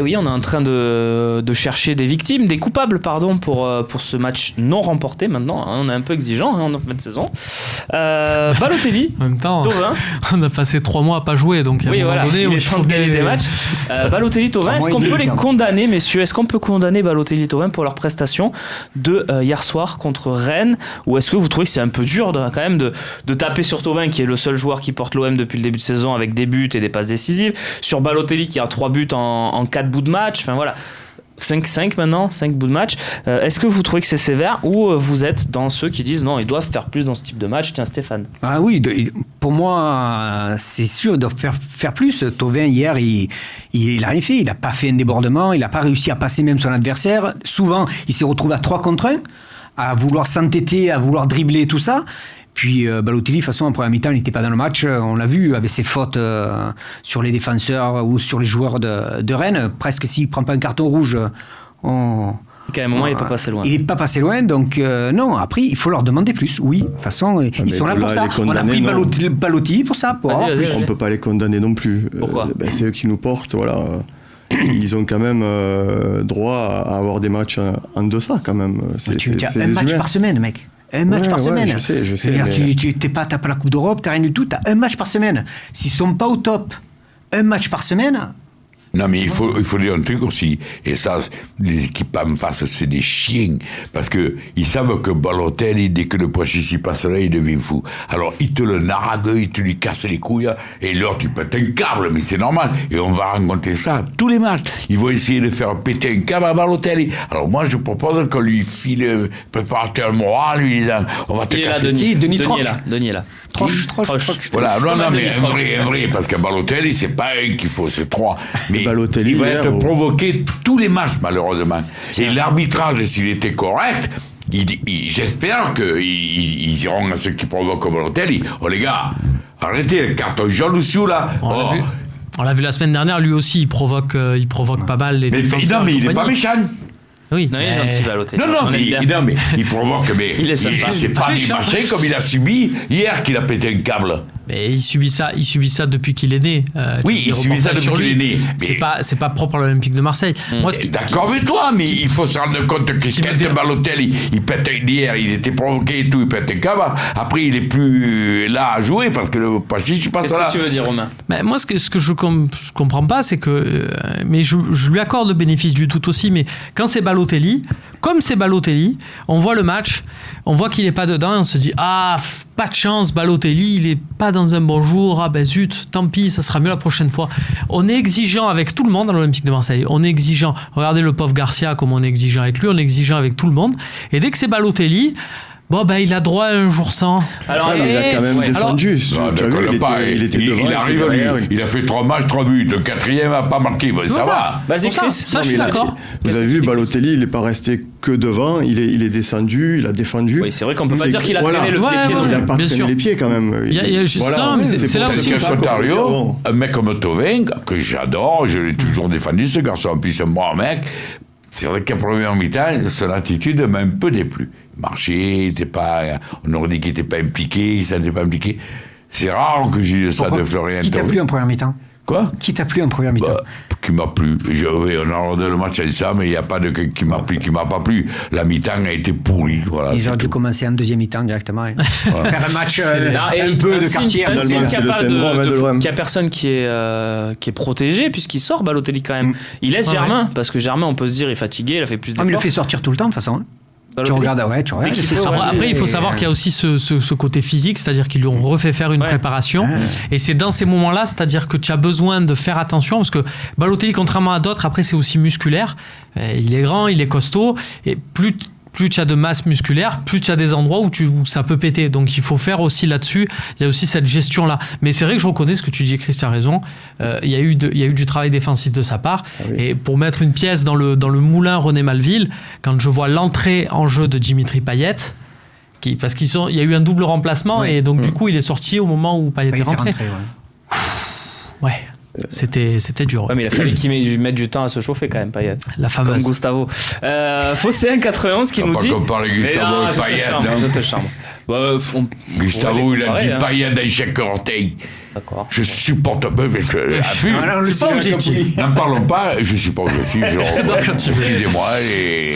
Et oui, on est en train de chercher des victimes, des coupables, pardon, pour ce match non remporté maintenant. On est un peu exigeant en fin de saison. Balotelli, En même temps, Thauvin. on a passé 3 mois à pas jouer, donc à un moment donné, il il est faut temps de gagner gagner des matchs. Balotelli, Thauvin, est-ce qu'on peut les condamner, messieurs? Est-ce qu'on peut condamner Balotelli, Thauvin pour leur prestation de hier soir contre Rennes? Ou est-ce que vous trouvez que c'est un peu dur quand même de taper sur Thauvin, qui est le seul joueur qui porte l'OM depuis le début de saison avec des buts et des passes décisives, sur Balotelli qui a 3 buts en 4 bouts de match, enfin voilà, 5 maintenant, 5 bouts de match. Est-ce que vous trouvez que c'est sévère, ou vous êtes dans ceux qui disent non, ils doivent faire plus dans ce type de match? Tiens, Stéphane. Ah oui, pour moi, c'est sûr, ils doivent faire plus. Thauvin, hier, il a rien fait. Il n'a pas fait un débordement, il n'a pas réussi à passer même son adversaire. Souvent, il s'est retrouvé à 3 contre 1, à vouloir s'entêter, à vouloir dribbler, tout ça. Puis Balotelli, de toute façon, en première mi-temps, il n'était pas dans le match. On l'a vu avec ses fautes sur les défenseurs ou sur les joueurs de Rennes. Presque s'il ne prend pas un carton rouge, Quand même, au moment, il n'est pas passé loin. Il n'est pas passé loin, donc non, après, il faut leur demander plus. Oui, de toute façon, ils sont là pour ça. On a pris Balotelli pour ça. Pour Vas-y. On ne peut pas les condamner non plus. Pourquoi? C'est eux qui nous portent, voilà. Ils ont quand même droit à avoir des matchs en deçà, quand même. Tu as un match par semaine, mec. Un match par semaine. Je sais. C'est-à-dire, t'as pas la Coupe d'Europe, t'as rien du tout, t'as un match par semaine. S'ils sont pas au top, un match par semaine. Non, mais il faut dire un truc aussi. Et ça, les équipes en face, c'est des chiens. Parce que ils savent que Balotelli, dès que le Pochichi passe là, il devient fou. Alors, il te le nargue, il te lui casse les couilles, et l'autre, il pète un câble, mais c'est normal. Et on va rencontrer ça tous les matchs. Ils vont essayer de faire péter un câble à Balotelli. Alors, moi, je propose qu'on lui file préparateur moral, lui disant, on va te casser. Denis est là. Troche. Voilà, non, mais un vrai, parce que Balotelli, c'est pas un qu'il faut, c'est 3. Mais Balotelli, il va être provoqué tous les matchs, malheureusement. Et l'arbitrage, s'il était correct, j'espère qu'ils iront à ceux qui provoquent Balotelli. Oh les gars, arrêtez le carton jaune ou là. On l'a vu la semaine dernière, lui aussi, il provoque pas mal les défenseurs. Non, mais il n'est pas méchant. Oui, Non, il est gentil, Balotelli. Non, mais il provoque, mais c'est pas des machins comme il a subi hier qu'il a pété un câble. Mais il subit ça depuis qu'il est né. Oui, il subit ça depuis qu'il est né. C'est pas propre à l'Olympique de Marseille. Moi, D'accord avec toi, mais il faut se rendre compte que quand Balotelli, il pète hier, il était provoqué et tout, il pète un câble. Après, il est plus là à jouer parce que le Pachichi passe là. Qu'est-ce que tu veux dire, Romain? Moi, ce que je comprends pas, c'est que, mais je lui accorde le bénéfice du doute aussi, mais quand c'est Balotelli, on voit le match, on voit qu'il est pas dedans, et on se dit pas de chance, Balotelli, il est pas dans un bon jour, zut, tant pis, ça sera mieux la prochaine fois. On est exigeant avec tout le monde à l'Olympique de Marseille, on est exigeant, regardez le pauvre Garcia, comme on est exigeant avec lui, on est exigeant avec tout le monde, et dès que c'est Balotelli, il a droit à un jour sans. Alors, il a quand même défendu. Il était devant. Il arrive, il a fait 3 matchs, 3 buts. Le 4e n'a pas marqué. Ça va. Vas-y, Chris. Ça, je suis d'accord. Vous avez vu, Balotelli, il n'est pas resté que devant. Il est descendu, il a défendu. Oui, c'est vrai qu'on peut pas dire qu'il a traîné le pied. Il n'a pas traîné les pieds quand même. C'est là aussi. Sotario, un mec comme Thauvin, que j'adore, je l'ai toujours défendu, ce garçon. En plus, c'est un bon mec. C'est vrai qu'à première mi-temps, son attitude m'a un peu déplu. Il marchait, on aurait dit qu'il n'était pas impliqué, il ne s'était pas impliqué. C'est rare que j'ai eu ça de Florian. Qui t'a plu en première mi-temps? Quoi? Qui t'a plu en première mi-temps? Qui m'a plu. Oui, on a regardé le match avec ça, mais il n'y a pas de qui m'a plu, qui m'a pas plu. La mi-temps a été pourrie. Voilà, ils ont dû commencer en deuxième mi-temps directement. Faire un match un peu de quartier. C'est le syndrome de l'OM. Il n'y a personne qui est protégé, puisqu'il sort Balotelli quand même. Il laisse Germain, parce que Germain, on peut se dire, il est fatigué, il a fait plus d'efforts. Mais il le fait sortir tout le temps, de toute façon. Tu regardes. Après, il faut savoir qu'il y a aussi ce côté physique, c'est-à-dire qu'ils lui ont refait faire une préparation. Et c'est dans ces moments-là, c'est-à-dire que tu as besoin de faire attention, parce que Balotelli, contrairement à d'autres, après, c'est aussi musculaire. Il est grand, il est costaud, et plus tu as de masse musculaire, plus tu as des endroits où ça peut péter. Donc il faut faire aussi là-dessus, il y a aussi cette gestion-là. Mais c'est vrai que je reconnais ce que tu dis, Chris, tu as raison. Il y a eu du travail défensif de sa part. Et pour mettre une pièce dans le moulin René Malville, quand je vois l'entrée en jeu de Dimitri Payet, parce qu'il y a eu un double remplacement, et donc du coup il est sorti au moment où Payet est rentré. C'était dur. Ouais, mais il a fallu qu'il mette du temps à se chauffer quand même, Payet. La fameuse. Comme Gustavo. Fosséen 91 qui nous dit. On va pas comparer Gustavo et Payet. Je te charme. Gustavo, il a dit Payet d'un chèque orteil. D'accord. Je supporte pas. C'est pas objectif. N'en parlons pas, je suis pas objectif. Excusez-moi.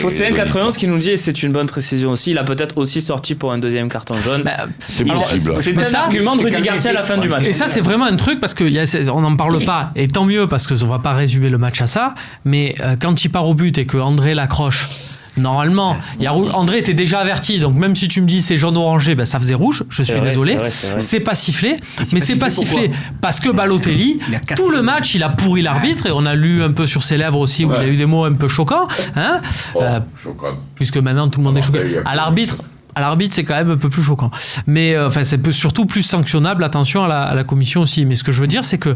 Fosséen 91 qui nous dit, et c'est une bonne précision aussi, il a peut-être aussi sorti pour un deuxième carton jaune. C'est possible. C'est un argument de Rudy Garcia à la fin du match. Et ça, c'est vraiment un truc parce qu'on n'en parle pas. Et tant mieux parce qu'on va pas résumer le match à ça. Mais quand il part au but et que André l'accroche. Normalement, André était déjà averti, donc même si tu me dis c'est jaune-orangé, ça faisait rouge, je suis désolé. C'est pas sifflé, mais c'est pas sifflé parce que Balotelli, tout le match, il a pourri l'arbitre et on a lu un peu sur ses lèvres aussi où il a eu des mots un peu choquants. Hein choquant. Puisque maintenant tout le monde est choqué. À l'arbitre, c'est quand même un peu plus choquant. Mais c'est surtout plus sanctionnable, attention à la commission aussi. Mais ce que je veux dire, c'est que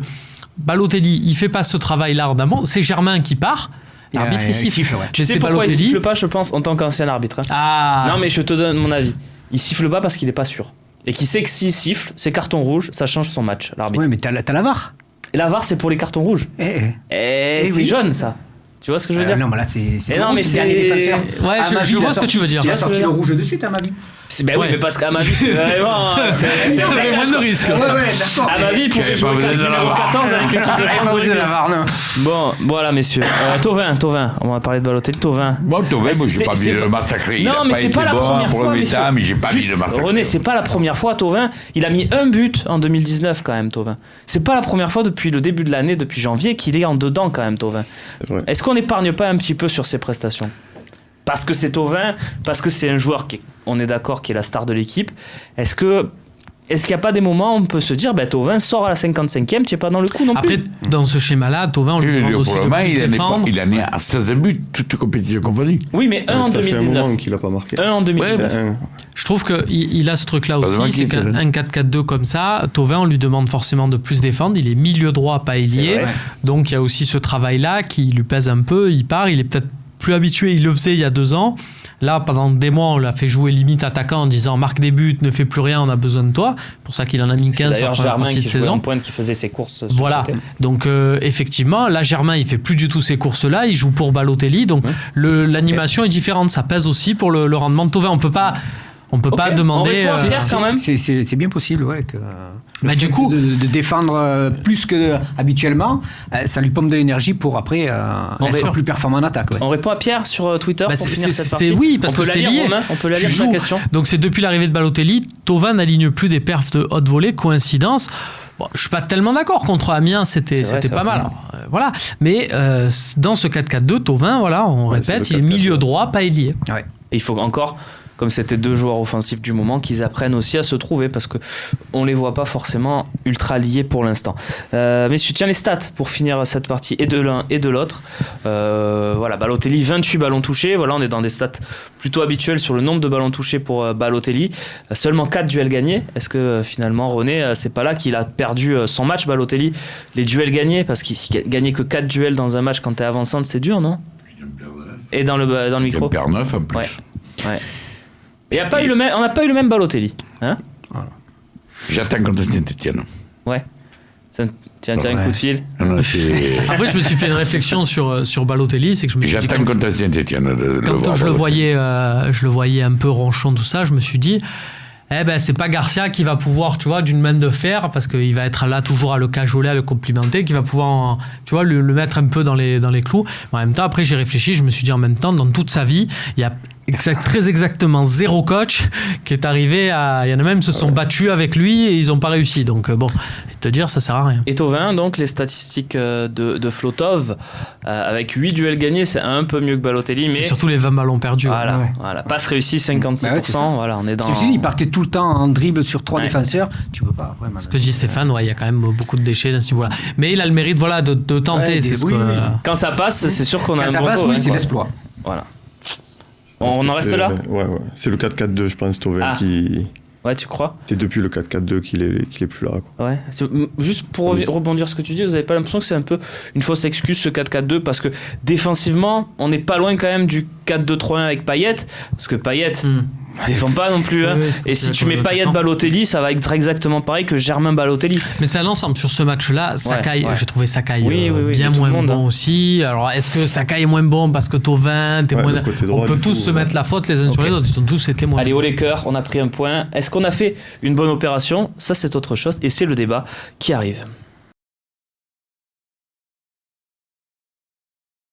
Balotelli, il fait pas ce travail-là en amont, c'est Germain qui part. L'arbitre il siffle. Tu sais pourquoi il siffle pas, je pense, en tant qu'ancien arbitre. Non, mais je te donne mon avis. Il siffle pas parce qu'il est pas sûr. Et qu'il sait que s'il siffle, c'est carton rouge, ça change son match, l'arbitre. Oui, mais t'as la VAR. Et la VAR, c'est pour les cartons rouges. C'est jaune, ça. Tu vois ce que je veux dire? Non, mais là, c'est non, mais c'est les défenseurs. Ouais, je vois ce que tu veux dire. Tu as sorti le rouge de suite, à ma vie. Oui, mais parce qu'à ma vie, c'est vraiment. C'est moins de risque. Ouais, d'accord. À ma vie, pour jouer numéro 14 avec l'équipe de France. de la VAR, non. Bon, voilà, messieurs. Thauvin, on va parler de Balotelli. Thauvin. Moi, j'ai pas vu le massacrer. Non, mais c'est pas la première fois. Mais j'ai pas vu le massacrer. René, c'est pas la première fois, Thauvin. Il a mis un but en 2019, quand même, Thauvin. C'est pas la première fois depuis le début de l'année, depuis janvier, qu'il est en dedans, quand même, Thauvin. Est-ce qu'on n'épargne pas un petit peu sur ses prestations? Parce que c'est Thauvin, parce que c'est un joueur on est d'accord, qui est la star de l'équipe. Est-ce qu'il n'y a pas des moments où on peut se dire, Thauvin sort à la 55e, tu n'es pas dans le coup non plus? Après, dans ce schéma-là, Thauvin, on lui demande aussi de plus défendre. Il en est à 16 buts, toutes compétitions confondues. Oui, mais un en 2019. Ça fait un moment qu'il n'a pas marqué. Un en 2019. Je trouve qu'il a ce truc-là aussi, c'est qu'un 4-4-2 comme ça, Thauvin, on lui demande forcément de plus défendre. Il est milieu droit, pas ailier. Donc il y a aussi ce travail-là qui lui pèse un peu. Il part, il est peut-être plus habitué, il le faisait il y a 2 ans. Là, pendant des mois, on l'a fait jouer limite attaquant en disant marque des buts, ne fais plus rien, on a besoin de toi. C'est pour ça qu'il en a mis 15 sur la première partie de saison. En pointe qui faisait ses courses. Voilà. Donc, effectivement, là, Germain, il fait plus du tout ces courses-là. Il joue pour Balotelli. Donc, l'animation est différente. Ça pèse aussi pour le rendement de Thauvin. On peut pas demander. Quand même. C'est bien possible, que du coup, de défendre plus que habituellement, ça lui pompe de l'énergie pour après être plus performant en attaque. On répond à Pierre sur Twitter pour finir cette partie. Oui, parce que c'est lié. On peut la lire sa question. Donc c'est depuis l'arrivée de Balotelli, Thauvin n'aligne plus des perfs de haute volée. Coïncidence. Bon, je suis pas tellement d'accord. Contre Amiens, c'était pas mal. Alors, voilà. Mais dans ce 4-4-2, Thauvin, on répète, il est milieu droit, pas ailier. Ouais. Et il faut encore, comme c'était 2 joueurs offensifs du moment, qu'ils apprennent aussi à se trouver parce qu'on les voit pas forcément ultra liés pour l'instant. Messieurs, tiens les stats pour finir cette partie et de l'un et de l'autre. Balotelli, 28 ballons touchés. Voilà, on est dans des stats plutôt habituelles sur le nombre de ballons touchés pour Balotelli. Seulement 4 duels gagnés. Est-ce que finalement, René, c'est pas là qu'il a perdu son match, Balotelli? Les duels gagnés, parce qu'il gagnait que 4 duels dans un match quand t'es avant-centre, c'est dur, non? Et dans le micro. Il perd 9 en plus. Ouais. Et on n'a pas eu le même Balotelli. Hein? Voilà. J'attends contre Saint-Etienne. Ouais. Tiens, un coup de fil. Après, je me suis fait une réflexion sur Balotelli. C'est que je me suis dit, j'attends contre Saint-Etienne. Quand je le voyais un peu ronchon, tout ça, je me suis dit, c'est pas Garcia qui va pouvoir, tu vois, d'une main de fer, parce qu'il va être là toujours à le cajoler, à le complimenter, qui va pouvoir, tu vois, le mettre un peu dans les clous. Mais en même temps, après, j'ai réfléchi, je me suis dit, en même temps, dans toute sa vie, il y a très exactement 0 coach qui est arrivé il y en a même qui se sont battus avec lui et ils n'ont pas réussi. Donc te dire, ça sert à rien. Et Thauvin, donc les statistiques de Flotov, avec 8 duels gagnés, c'est un peu mieux que Balotelli, mais c'est surtout les 20 ballons perdus. Voilà. Passe réussie 56%. Voilà, on est dans. Il partait tout le temps en dribble sur 3 défenseurs. Tu peux pas vraiment. Ce que dit Stéphane, il y a quand même beaucoup de déchets dans ce niveau-là. Mais il a le mérite, de tenter. Quand ça passe, c'est sûr qu'on a un bon passe, c'est l'exploit. Voilà. On en reste là. Ouais. C'est le 4-4-2, je pense, Thauvin qui. Ouais, tu crois? C'est depuis le 4-4-2 qu'il est plus là. Ouais. Juste pour rebondir sur ce que tu dis, vous n'avez pas l'impression que c'est un peu une fausse excuse ce 4-4-2 parce que défensivement, on n'est pas loin quand même du 4-2-3-1 avec Payet, parce que Payet, défend pas non plus. Hein. Oui, et si tu mets Payet, Balotelli, ça va être exactement pareil que Germain Balotelli. Mais c'est un ensemble sur ce match-là. Sakai, j'ai trouvé Sakai bien moins bon aussi. Alors est-ce que Sakai est moins bon parce que Thauvin, on peut tous se mettre la faute les uns sur les autres. Ils ont tous été moins. Allez, au Lakers, on a pris un point. Est-ce qu'on a fait une bonne opération? Ça, c'est autre chose et c'est le débat qui arrive.